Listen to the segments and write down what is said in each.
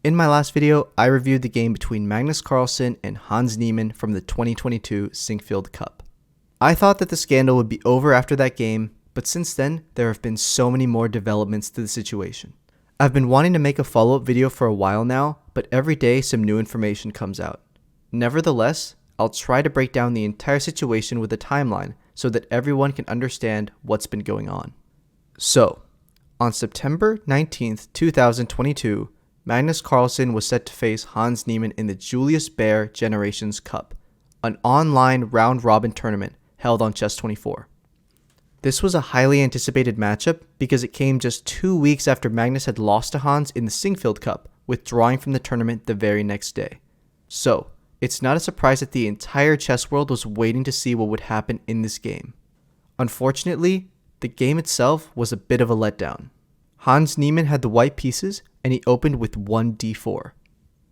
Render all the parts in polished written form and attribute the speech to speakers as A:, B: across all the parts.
A: In my last video, I reviewed the game between Magnus Carlsen and Hagen-Niemann from the 2022 Sinquefield Cup. I thought that the scandal would be over after that game, but since then, there have been so many more developments to the situation. I've been wanting to make a follow-up video for a while now, but every day some new information comes out. Nevertheless, I'll try to break down the entire situation with a timeline so that everyone can understand what's been going on. So, on September 19th, 2022, Magnus Carlsen was set to face Hagen-Niemann in the Julius Baer Generations Cup, an online round-robin tournament held on Chess24. This was a highly anticipated matchup because it came just 2 weeks after Magnus had lost to Hans in the Sinquefield Cup, withdrawing from the tournament the very next day. So, it's not a surprise that the entire chess world was waiting to see what would happen in this game. Unfortunately, the game itself was a bit of a letdown. Hagen-Niemann had the white pieces, and he opened with 1d4.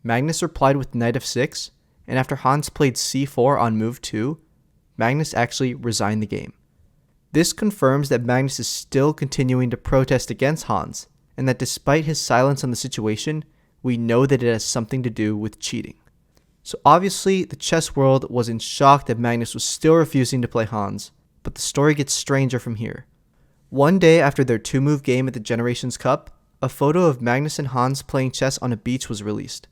A: Magnus replied with knight f6, and after Hans played c4 on move 2, Magnus actually resigned the game. This confirms that Magnus is still continuing to protest against Hans, and that despite his silence on the situation, we know that it has something to do with cheating. So obviously, the chess world was in shock that Magnus was still refusing to play Hans, but the story gets stranger from here. One day after their 2-move game at the Generations Cup, a photo of Magnus and Hans playing chess on a beach was released.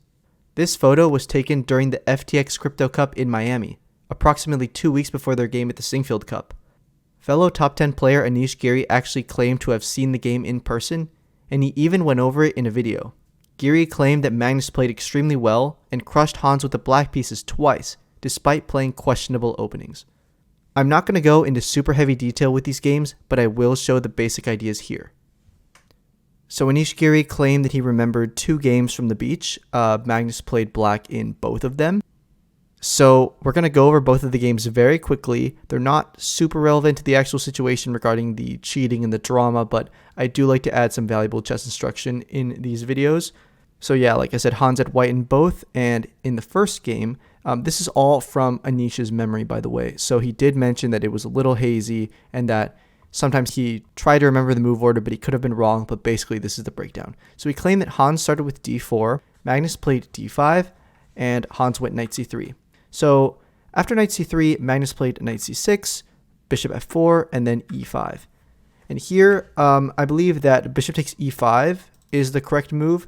A: This photo was taken during the FTX Crypto Cup in Miami, approximately 2 weeks before their game at the Sinquefield Cup. Fellow top 10 player Anish Giri actually claimed to have seen the game in person, and he even went over it in a video. Giri claimed that Magnus played extremely well and crushed Hans with the black pieces twice, despite playing questionable openings. I'm not going to go into super heavy detail with these games, but I will show the basic ideas here. So Anish Giri claimed that he remembered 2 games from the beach. Magnus played black in both of them. So we're going to go over both of the games very quickly. They're not super relevant to the actual situation regarding the cheating and the drama, but I do like to add some valuable chess instruction in these videos. So yeah, like I said, Hans had white in both, and in the first game, this is all from Anish's memory, by the way. So he did mention that it was a little hazy and that sometimes he tried to remember the move order, but he could have been wrong, but basically this is the breakdown. So he claimed that Hans started with d4, Magnus played d5, and Hans went knight c3. So after knight c3, Magnus played knight c6, bishop f4, and then e5. And here, I believe that bishop takes e5 is the correct move.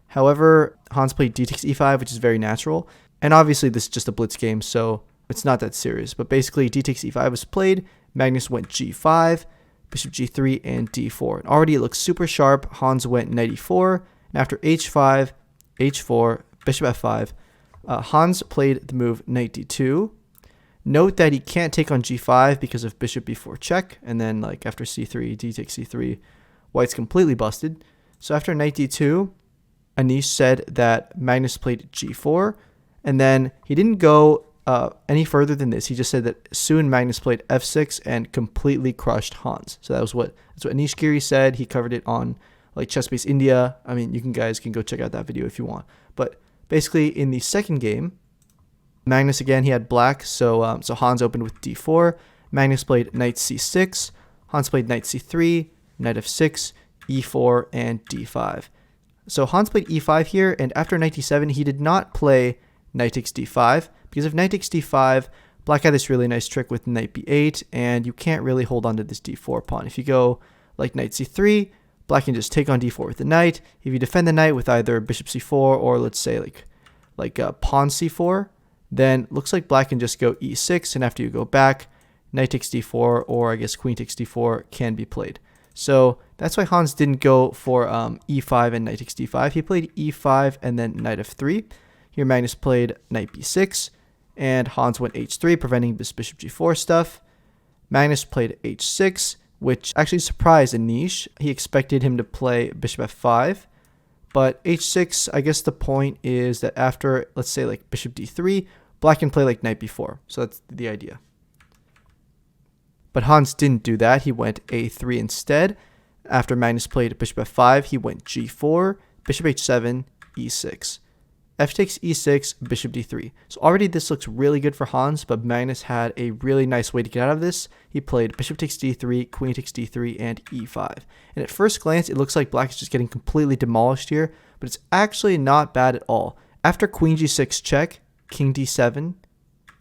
A: However, Hans played d takes e5, which is very natural. And obviously, this is just a blitz game, so it's not that serious. But basically, d takes e5 was played. Magnus went g5, bishop g3, and d4. And already it looks super sharp. Hans went knight e4. And after h5, h4, bishop f5, Hans played the move knight d2. Note that he can't take on g5 because of bishop b4 check. And then like after c3, d takes c3, white's completely busted. So after knight d2, Anish said that Magnus played g4. And then he didn't go any further than this. He just said that soon Magnus played f6 and completely crushed Hans. So that's what Anish Giri said. He covered it on like ChessBase India. I mean, guys can go check out that video if you want. But basically, in the second game, Magnus again, he had black, so Hans opened with d4. Magnus played knight c6. Hans played knight c3, knight f6, e4, and d5. So Hans played e5 here, and after knight d7, he did not play knight takes d5, because if knight takes d5, black had this really nice trick with knight b8, and you can't really hold on to this d4 pawn. If you go like knight c3, black can just take on d4 with the knight. If you defend the knight with either bishop c4 or let's say like pawn c4, then looks like black can just go e6, and after you go back, knight takes d4 or I guess queen takes d4 can be played. So that's why Hans didn't go for e5 and knight takes d5. He played e5 and then knight f3. Here Magnus played knight b6, and Hans went h3, preventing this bishop g4 stuff. Magnus played h6, which actually surprised Anish. He expected him to play bishop f5, but h6, I guess the point is that after, let's say like bishop d3, black can play like knight b4. So that's the idea. But Hans didn't do that. He went a3 instead. After Magnus played bishop f5, he went g4, bishop h7, e6. f takes e6, bishop d3. So already this looks really good for Hans, but Magnus had a really nice way to get out of this. He played bishop takes d3, queen takes d3, and e5. And at first glance, it looks like black is just getting completely demolished here, but it's actually not bad at all. After queen g6 check, king d7,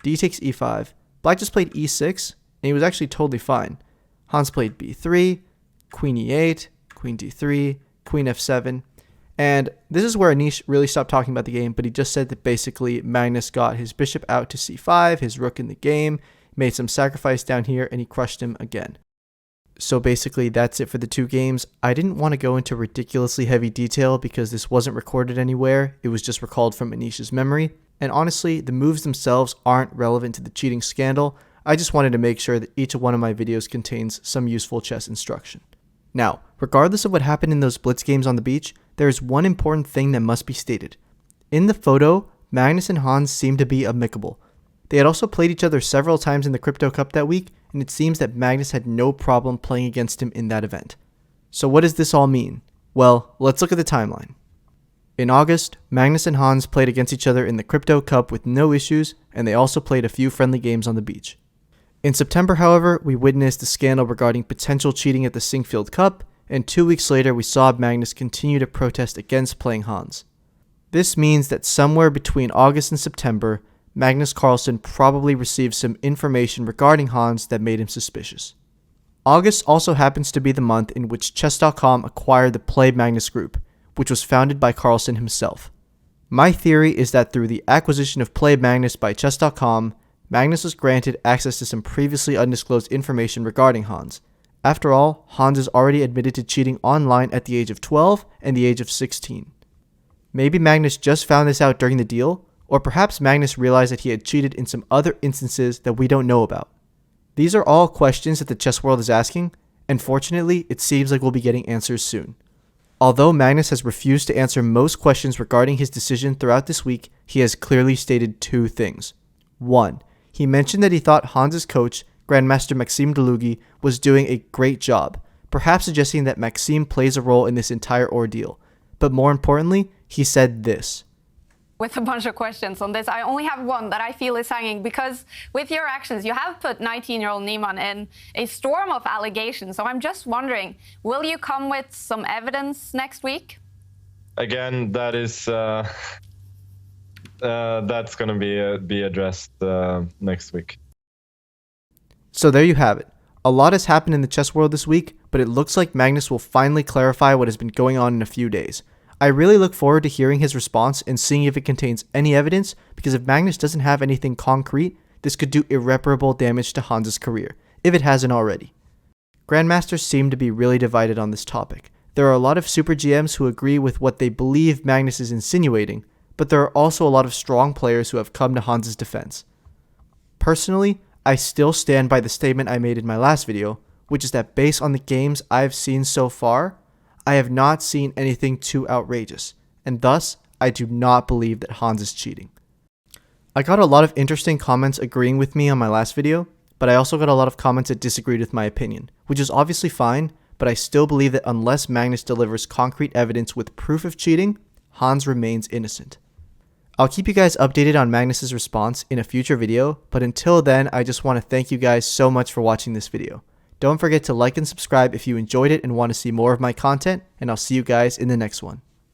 A: d takes e5, black just played e6, and he was actually totally fine. Hans played b3, queen e8, queen d3, queen f7, and this is where Anish really stopped talking about the game, but he just said that basically Magnus got his bishop out to c5, his rook in the game, made some sacrifice down here, and he crushed him again. So basically that's it for the two games. I didn't want to go into ridiculously heavy detail because this wasn't recorded anywhere, it was just recalled from Anish's memory, and honestly the moves themselves aren't relevant to the cheating scandal. I just wanted to make sure that each one of my videos contains some useful chess instruction. Now, regardless of what happened in those blitz games on the beach, there is one important thing that must be stated. In the photo, Magnus and Hans seemed to be amicable. They had also played each other several times in the Crypto Cup that week, and it seems that Magnus had no problem playing against him in that event. So what does this all mean? Well, let's look at the timeline. In August, Magnus and Hans played against each other in the Crypto Cup with no issues, and they also played a few friendly games on the beach. In September, however, we witnessed a scandal regarding potential cheating at the Sinquefield Cup, and 2 weeks later we saw Magnus continue to protest against playing Hans. This means that somewhere between August and September, Magnus Carlsen probably received some information regarding Hans that made him suspicious. August also happens to be the month in which Chess.com acquired the Play Magnus group, which was founded by Carlsen himself. My theory is that through the acquisition of Play Magnus by Chess.com, Magnus was granted access to some previously undisclosed information regarding Hans. After all, Hans is already admitted to cheating online at the age of 12 and the age of 16. Maybe Magnus just found this out during the deal, or perhaps Magnus realized that he had cheated in some other instances that we don't know about. These are all questions that the chess world is asking, and fortunately, it seems like we'll be getting answers soon. Although Magnus has refused to answer most questions regarding his decision throughout this week, he has clearly stated two things. 1. He mentioned that he thought Hans's coach, Grandmaster Maxime Delugy, was doing a great job, perhaps suggesting that Maxime plays a role in this entire ordeal. But more importantly, he said this.
B: With a bunch of questions on this, I only have one that I feel is hanging, because with your actions, you have put 19-year-old Niemann in a storm of allegations. So I'm just wondering, will you come with some evidence next week?
C: Again, that is that's going to be addressed next week.
A: So there you have it. A lot has happened in the chess world this week, but it looks like Magnus will finally clarify what has been going on in a few days. I really look forward to hearing his response and seeing if it contains any evidence, because if Magnus doesn't have anything concrete, this could do irreparable damage to Hans's career, if it hasn't already. Grandmasters seem to be really divided on this topic. There are a lot of super GMs who agree with what they believe Magnus is insinuating, but there are also a lot of strong players who have come to Hans's defense. Personally, I still stand by the statement I made in my last video, which is that based on the games I've seen so far, I have not seen anything too outrageous, and thus, I do not believe that Hans is cheating. I got a lot of interesting comments agreeing with me on my last video, but I also got a lot of comments that disagreed with my opinion, which is obviously fine, but I still believe that unless Magnus delivers concrete evidence with proof of cheating, Hans remains innocent. I'll keep you guys updated on Magnus's response in a future video, but until then, I just want to thank you guys so much for watching this video. Don't forget to like and subscribe if you enjoyed it and want to see more of my content, and I'll see you guys in the next one.